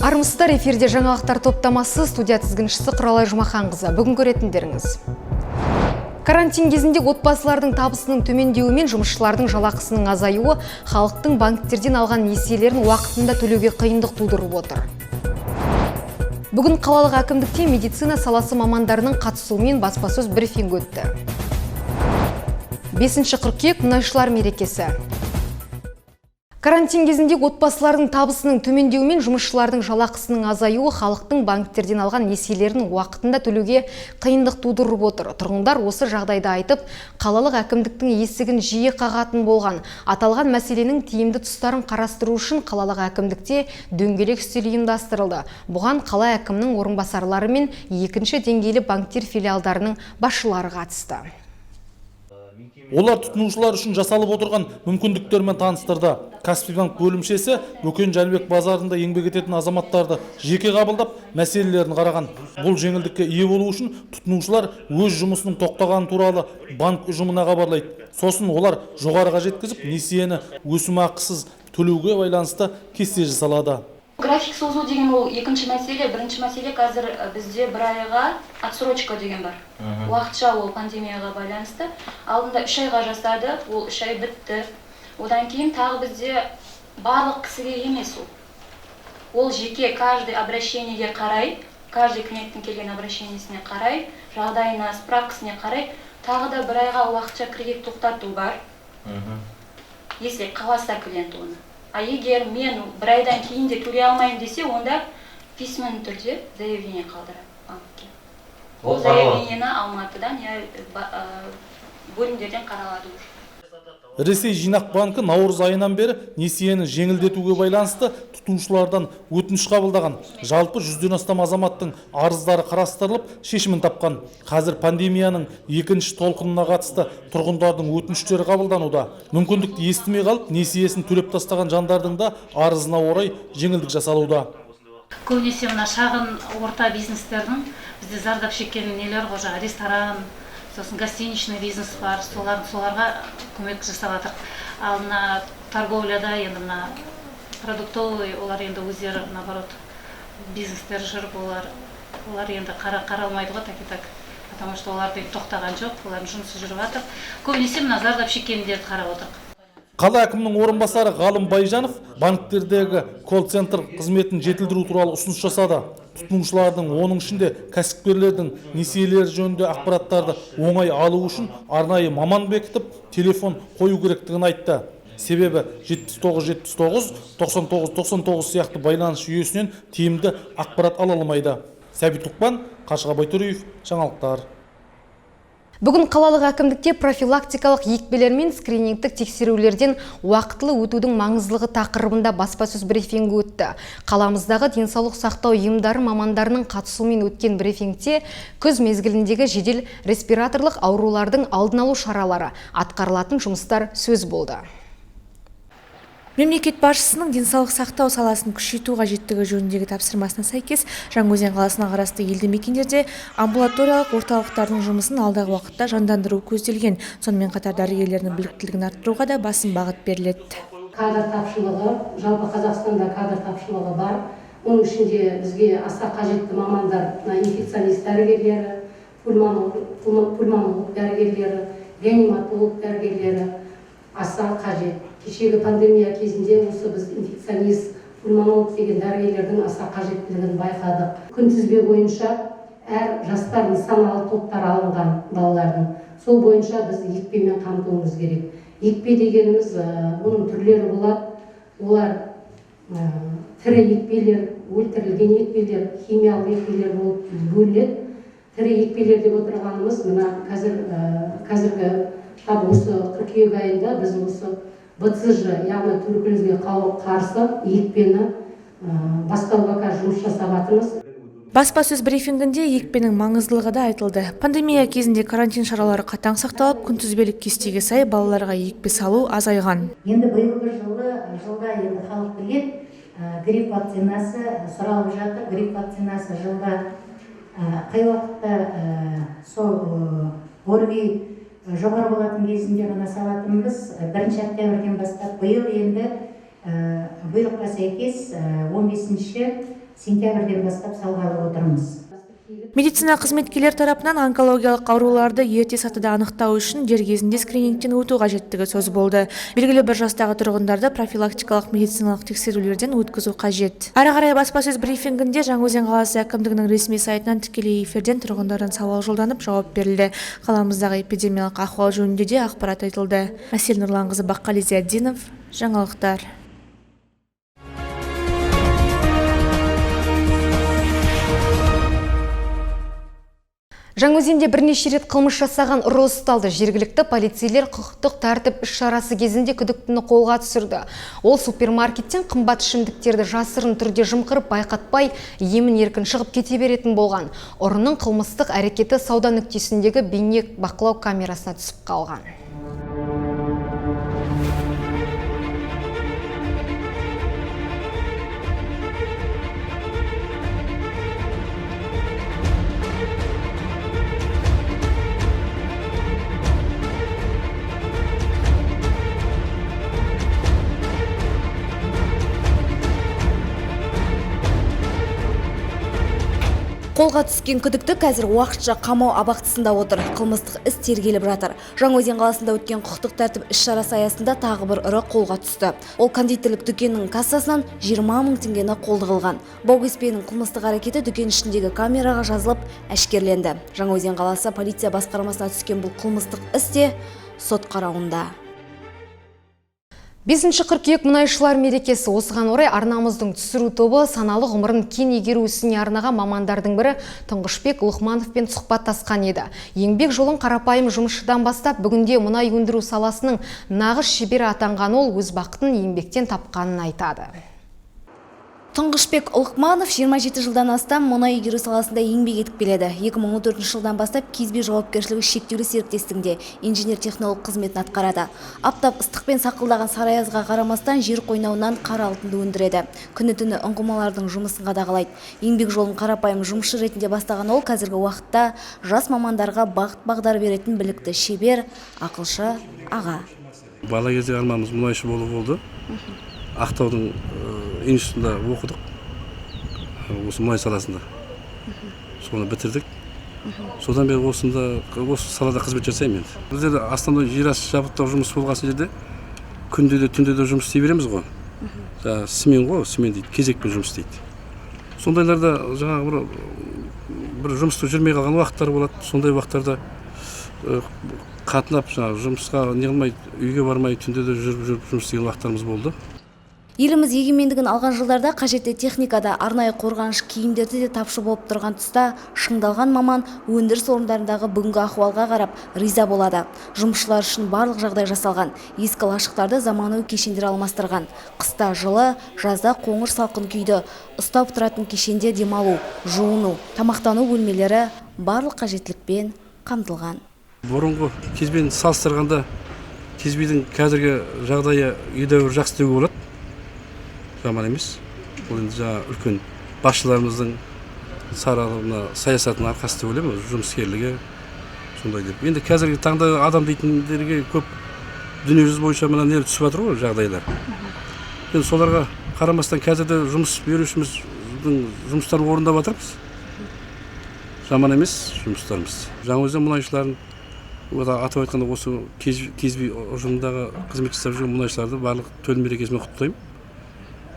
Армысыздар, эфирде жаңалықтар топтамасы, студия тізгіншісі Құралай Жұмаханқызы. Бүгін көретіндеріңіз. Карантин кезінде отбасылардың табысының төмендеуі мен жұмысшылардың жалақысының азаюы халықтың банктерден алған несиелерін уақытында төлеуге қиындық тудырып отыр. Бүгін қалалық әкімдікте медицина саласы мамандарының қатысуымен баспасөз брифинг өтті. 5 қыркүйек мұнайшылар мерекесі. Карантин кезінде отбасылардың табысының төмендеуі мен жұмысшылардың жалақысының азаюы халықтың банктерден алған несиелерін уақытында төлеуге қиындық тудырып отыр. Тұрғындар осы жағдайды айтып, қалалық әкімдіктің есігін жиі қағатын болған. Аталған мәселенің тиімді тұстарын қарастыру үшін қалалық әкімдікте дөңгелек үстел ұйымдастырылды. Бұған қала әкімінің орынбасарлары мен екінші деңгейлі банктер филиалдарының басшылары қатысты. Олар тұтынушылар үшін жасалып отырған мүмкіндіктермен таныстырды. Каспий банк бөлімшесі Бөкен Жәнібек базарында еңбек ететін азаматтарды жеке қабылдап, мәселелерін қараған. Бұл жеңілдікке ие болу үшін тұтынушылар өз жұмысының тоқтағаны туралы банк ұжымына хабарлайды. Сосын олар жоғарыға жеткізіп, несиені өсімақысыз төлеуге байланысты кесте жасалады. График созу деген ол екінші мәселе. Бірінші мәселе қазір бізде бір айға отсрочка деген бар. Уақытша ол пандемияға байланысты. Алдында 3 айға жасады, ол 3 ай бітті. Одан кейін тағы бізде барлық кісіге емес ол. Ол жеке каждый обращениеге қарай, каждый клиенттің келген обращениесіне қарай, жағдайына, справкасына қарай, тағы да бір айға уақытша кредит тоқтату бар. Если қаласа клиент оны. А егер мен бір айдан кейін де төлей алмайын десе, онда письменный түрде заявление қалдырады банкке. Ол заявлениені Алматыдан, бөлімдерден қаралады. Ресей жинақ банкі наурыз айынан бері несиені жеңілдетуге байланысты тұтынушылардан өтініш қабылдаған. Жалпы 100-ден астам азаматтың арыздары қарастырылып, шешімін тапқан. Қазір пандемияның екінші толқынына қатысты тұрғындардың өтініштері қабылдануда. Мүмкіндікті естімей қалып, несиесін төлеп тастаған жандардың да арызына орай жеңілдік жасалуда. Көбінесе мына шағын орта бизнестердің бізде зардап шеккен нелер ғой, ресторан, сосын гостиничный бизнес бар, соларға көмек жасап жатыр. Ал мына торговляда енді мына продуктовый, олар енді өздері наоборот бизнестер жүріп, олар енді қаралмайды ғой так. Потому что оларды тоқтаған жоқ, олардың жұмысы жүріп жатыр. Көбінесе мына зардап шеккендерді қарап отыр. Қала әкімінің орынбасары Ғалым Байжанов банктердегі колл-центр қызметін жетілдіру туралы ұсыныс жасады. Тұтынушылардың, оның ішінде кәсіпкерлердің несиелері жөнінде ақпараттарды оңай алу үшін арнайы маман бекітіп, телефон қою керектігін айтты. Себебі 7979 9999 сияқты байланыс жүйесінен тиімді ақпарат ала алмайды. Сәбит Тұқпан, Қашқа Байтөреев, жаңалықтар. Бүгін қалалық әкімдікте профилактикалық екпелер мен скринингтік тексерулерден уақытылы өтудің маңыздылығы тақырыбында баспасөз брифингі өтті. Қаламыздағы денсаулық сақтау ұйымдары мамандарының қатысуымен өткен брифингте күз мезгіліндегі жедел респираторлық аурулардың алдын алу шаралары, атқарылатын жұмыстар сөз болды. Мемлекет басшысының денсаулық сақтау саласын күшейту қажеттігі жөніндегі тапсырмасына сәйкес Жаңаөзен қаласына қарасты елді мекендерде амбулаториялық орталықтардың жұмысын алдағы уақытта жандандыру көзделген. Сонымен қатар дәрігерлердің біліктілігін арттыруға да басым бағыт беріледі. Кадр тапшылығы, жалпы Қазақстанда кадр тапшылығы бар. Оның ішінде бізге аса қажетті мамандар, инфекционист дәрігерлері, пульмонолог дәрігерлері, реаниматолог дәрігерлері аса қажет. Кешегі пандемия кезінде осы біз инфекционист, пульмонолог деген дәрігерлердің аса қажеттілігін байқадық. Күнтізбе бойынша әр жастар нысаналы топтар алынған балалардың. Сол бойынша біз екпемен қамтуымыз керек. Екпе дегеніміз оның түрлері болады. Олар тірі екпелер, өлтірілген екпелер, химиялық екпелер болып бөлінеді. Тірі екпелер деп отырғанымыз мына қазіргі осы қыркүйек айында біз осы БЦЖ, яғни туберкулезге қарсы екпені бастауға жұмыс жасап жатырмыз. Баспасөз брифингінде екпенің маңыздылығы да айтылды. Пандемия кезінде карантин шаралары қатаң сақталып, күнтізбелік кестеге сай балаларға екпе салу азайған. Енді биылғы жылда енді халық білет, грипп вакцинасы сұралып жатыр. Грипп вакцинасы жылда қай уақытта сол ОРВИ жоғары болатын кезінде ғана салатынбыз. 1 октябрьден бастап биыл енді бұйрыққа сәйкес 15 сентябрьден бастап салғалы отырмыз. Медицина қызметкерлер тарапынан онкологиялық ауруларды ерте сатыда анықтау үшін дер кезінде скринингтен өту қажеттігі сөз болды. Белгілі бір жастағы тұрғындарды профилактикалық медициналық тексерулерден өткізу қажет. Ары қарай баспасөз брифингінде Жаңаөзен қаласы әкімдігінің ресми сайтынан тікелей эфирден тұрғындардан сауал жолданып жауап берілді. Қаламыздағы эпидемиялық ахуал жөнінде де ақпарат айтылды. Әсел Нұрланқызы, Баққали Зияддинов, жаңалықтар. Жаңаөзенде бірнеше рет қылмыс жасаған ұры ұсталды. Жергілікті полицейлер құқықтық тәртіп іс-шарасы кезінде күдіктіні қолға түсірді. Ол супермаркеттен қымбат ішімдіктерді жасырын түрде жымқырып байқатпай, емін еркін шығып кете беретін болған. Ұрының қылмыстық әрекеті сауда нүктесіндегі бейне бақылау камерасына түсіп қалған. Қолға түскен күдікті қазір уақытша қамау абақтысында отыр. Қылмыстық іс тергеліп жатыр. Жаңаөзен қаласында өткен құқықтық тәртіп іс-шарасы аясында тағы бір ұры қолға түсті. Ол кондитерлік дүкеннің кассасынан 20 мың теңгені қолды қылған. Баугеспенің қылмыстық әрекеті дүкен ішіндегі камераға жазылып әшкерленді. Жаңаөзен қаласы полиция басқармасына түскен бұл қылмыстық іс те сот қарауында. 5 қыркүйек мұнайшылар мерекесі. Осыған орай арнамыздың түсіру тобы саналы ғұмырын кен игеру ісіне арнаған мамандардың бірі Тұңғышбек Ұлықмановпен сұхбаттасқан еді. Еңбек жолын қарапайым жұмысшыдан бастап, бүгінде мұнай өндіру саласының нағыз шебері атанған ол өз бақытын еңбектен тапқанын айтады. Тұңғышбек Ұлықманов 27 жылдан астам мұнай игеру саласында еңбек етіп келеді. 2014 жылдан бастап Кезбе жауапкершілігі шектеулі серіктестігінде инженер-технолог қызметін атқарады. Аптап ыстықпен сақылдаған сары аязға қарамастан жер қойнауынан қара алтынды өндіреді. Күні-түні ұңғымалардың жұмысын қадағалайды. Еңбек жолын қарапайым жұмысшы ретінде бастаған ол қазіргі уақытта жас мамандарға бағыт-бағдар беретін білікті шебер, ақылшы, аға. Бала кезде арманымыз мұнайшы болу болды. Ақтаудың институтында оқыдық, осы мұнай саласында. Соны бітірдік. Содан бері осы салада қызмет жасаймын енді. Бізде основной жерасты жабдықтау жұмысы болған жерде күнде де түнде де жұмыс істей береміз ғой. Смен ғой, смен дейді, кезекпен жұмыс істейді. Сондайларда жаңағы бір жұмыста жүрмей қалған уақыттар болады. Сондай уақыттарда қатынап жұмысқа не қылмай, үйге бармай, түнде де жүріп жұмыс істеген уақыттарымыз болды. Еліміз егемендігін алған жылдарда қажетті техникада арнайы қорғаныш киімдерді де тапшы болып тұрған тұста шыңдалған маман өндіріс орындарындағы бүгінгі ахуалға қарап риза болады. Жұмысшылар үшін барлық жағдай жасалған. Ескі лашықтарды заманауи кешендер алмастырған. Қыста жылы, жазда қоңыр салқын күйді ұстап тұратын кешенде демалу, жуыну, тамақтану бөлмелері барлық қажеттілікпен қамтылған. Бұрынғы Кезбені салыстырғанда Кезбенің қазіргі жағдайы едәуір жақсы деуге болады. Жаман емес. Ол енді жаңа үлкен басшыларымыздың саясатының арқасы деп ойлаймын, жұмыскерлігі сондай деп. Енді қазіргі таңда адам дейтіндерге көп дүниежүзі бойынша мына нелер түсіп жатыр ғой, жағдайлар. Енді соларға қарамастан қазірде жұмыс берушіміздің жұмыстарын орындап жатырмыз. Жаман емес жұмыстарымыз. Жаңаөзен мұнайшыларын атап айтқанда осы Кезбе ұжымындағы қызмет жасап жүрген мұнайшыларды барлық төл мерекесімен құттықтаймын.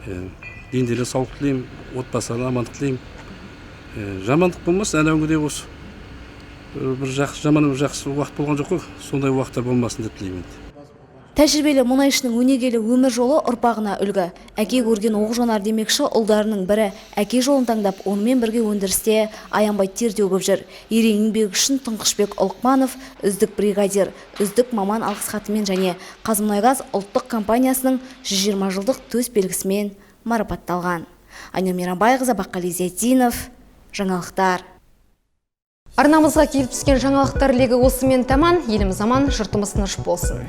Дендеріне саулық тілеймін, отбасыларына амандық тілеймін. Жамандық болмасын, әнеугідей осы бір жаман жақсы уақыт болған жоқ қой, сондай уақыттар болмасын деп тілеймін. Тәжірибелі мұнайшының өнегелі өмір жолы ұрпағына үлгі. Әке көрген оқ жонар демекші ұлдарының бірі әке жолын таңдап, онымен бірге өндірісте аянбай тер төгіп жүр. Ерен еңбегі үшін Тұңғышбек Ұлықманов үздік бригадир, үздік маман алғыс хатымен және Қазмұнайгаз ұлттық компаниясының 120 жылдық төс белгісімен марапатталған. Айнұр Мейрамбайқызы, Баққали Зияддинов, жаңалықтар. Арнамызға келіп түскен жаңалықтар легі осымен таман. Еліміз аман, жұртымыз тыныш болсын.